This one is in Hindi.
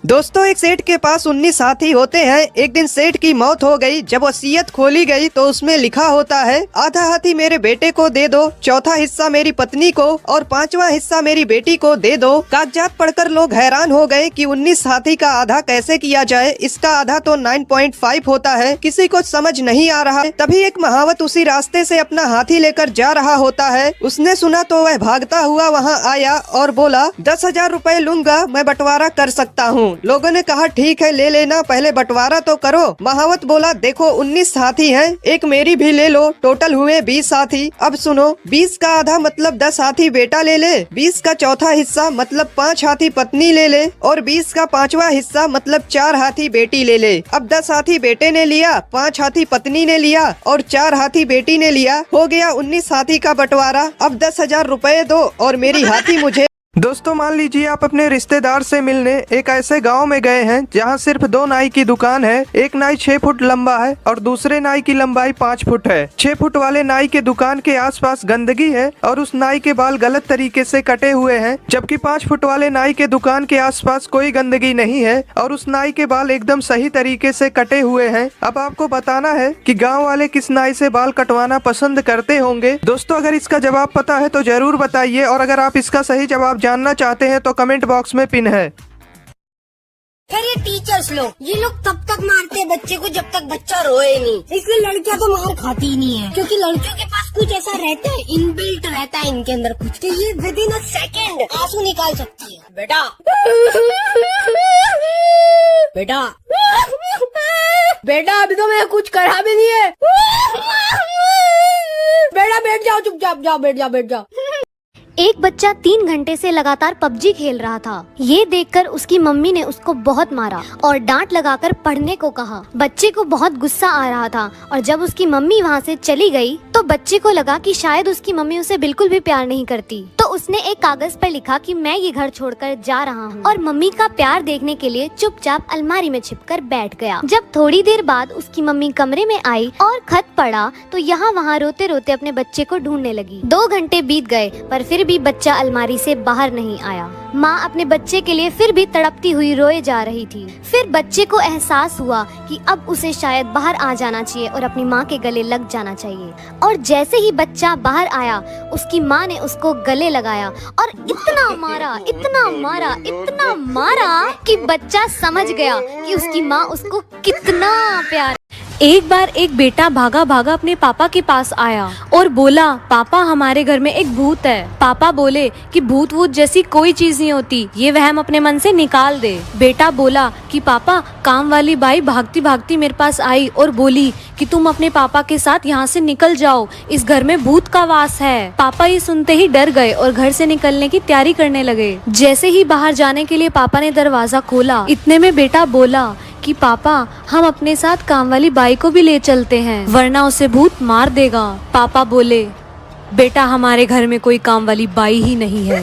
दोस्तों, एक सेठ के पास 19 हाथी होते हैं। एक दिन सेठ की मौत हो गई। जब वसीयत खोली गई तो उसमें लिखा होता है, आधा हाथी मेरे बेटे को दे दो, चौथा हिस्सा मेरी पत्नी को और पांचवा हिस्सा मेरी बेटी को दे दो। कागजात पढ़कर लोग हैरान हो गए कि 19 हाथी का आधा कैसे किया जाए। इसका आधा तो 9.5 होता है। किसी को समझ नहीं आ रहा। तभी एक महावत उसी रास्ते से अपना हाथी लेकर जा रहा होता है। उसने सुना तो वह भागता हुआ वहाँ आया और बोला, 10,000 रुपए लूंगा, मैं बंटवारा कर सकता हूँ। लोगों ने कहा, ठीक है ले लेना, पहले बंटवारा तो करो। महावत बोला, देखो 19 हाथी हैं, एक मेरी भी ले लो, टोटल हुए 20 हाथी। अब सुनो, 20 का आधा मतलब 10 हाथी बेटा ले ले, 20 का चौथा हिस्सा मतलब 5 हाथी पत्नी ले ले और 20 का पांचवा हिस्सा मतलब 4 हाथी बेटी ले ले। अब 10 हाथी बेटे ने लिया, 5 हाथी पत्नी ने लिया और 4 हाथी बेटी ने लिया। हो गया 19 हाथी का बंटवारा। अब 10,000 रुपए दो और मेरी हाथी मुझे। दोस्तों, मान लीजिए आप अपने रिश्तेदार से मिलने एक ऐसे गांव में गए हैं जहां सिर्फ 2 नाई की दुकान है। एक नाई 6 फुट लंबा है और दूसरे नाई की लंबाई 5 फुट है। 6 फुट वाले नाई के दुकान के आसपास गंदगी है और उस नाई के बाल गलत तरीके से कटे हुए हैं, जबकि 5 फुट वाले नाई के दुकान के आसपास कोई गंदगी नहीं है और उस नाई के बाल एकदम सही तरीके से कटे हुए हैं। अब आपको बताना है कि गाँव वाले किस नाई से बाल कटवाना पसंद करते होंगे। दोस्तों, अगर इसका जवाब पता है तो जरूर बताइए और अगर आप इसका सही जवाब जानना चाहते हैं तो कमेंट बॉक्स में पिन है। फिर ये टीचर्स लोग, ये लोग तब तक मारते हैं बच्चे को जब तक बच्चा रोए नहीं। इसलिए लड़कियां तो मार खाती ही नहीं है, क्योंकि लड़कियों के पास कुछ ऐसा रहता है, इनबिल्ट रहता है इनके अंदर कुछ, तो ये विद इन अ सेकेंड आंसू निकाल सकती है। बेटा बेटा बेटा, अभी तो मैंने कुछ करा भी नहीं है। बेटा बैठ जाओ, चुपचाप जाओ, बैठ जाओ बैठ जाओ। एक बच्चा 3 घंटे से लगातार पबजी खेल रहा था। ये देखकर उसकी मम्मी ने उसको बहुत मारा और डांट लगाकर पढ़ने को कहा। बच्चे को बहुत गुस्सा आ रहा था और जब उसकी मम्मी वहाँ से चली गई तो बच्चे को लगा कि शायद उसकी मम्मी उसे बिल्कुल भी प्यार नहीं करती। तो उसने एक कागज पर लिखा कि मैं ये घर छोड़कर जा रहा हूँ और मम्मी का प्यार देखने के लिए चुपचाप अलमारी में छिपकर बैठ गया। जब थोड़ी देर बाद उसकी मम्मी कमरे में आई और खत पढ़ा तो यहाँ वहाँ रोते रोते अपने बच्चे को ढूंढने लगी। 2 घंटे बीत गए पर फिर भी बच्चा अलमारी से बाहर नहीं आया। माँ अपने बच्चे के लिए फिर भी तड़पती हुई रोए जा रही थी। फिर बच्चे को एहसास हुआ कि अब उसे शायद बाहर आ जाना चाहिए और अपनी माँ के गले लग जाना चाहिए। और जैसे ही बच्चा बाहर आया, उसकी माँ ने उसको गले लगाया और इतना मारा, इतना मारा, इतना मारा कि बच्चा समझ गया कि उसकी माँ उसको कितना प्यार। एक बार एक बेटा भागा भागा अपने पापा के पास आया और बोला, पापा हमारे घर में एक भूत है। पापा बोले कि भूत वूत जैसी कोई चीज नहीं होती, ये वहम अपने मन से निकाल दे। बेटा बोला कि पापा, काम वाली बाई भागती भागती मेरे पास आई और बोली कि तुम अपने पापा के साथ यहाँ से निकल जाओ, इस घर में भूत का वास है। पापा ये सुनते ही डर गए और घर से निकलने की तैयारी करने लगे। जैसे ही बाहर जाने के लिए पापा ने दरवाजा खोला, इतने में बेटा बोला कि पापा, हम अपने साथ काम वाली बाई को भी ले चलते हैं, वरना उसे भूत मार देगा। पापा बोले, बेटा हमारे घर में कोई काम वाली बाई ही नहीं है।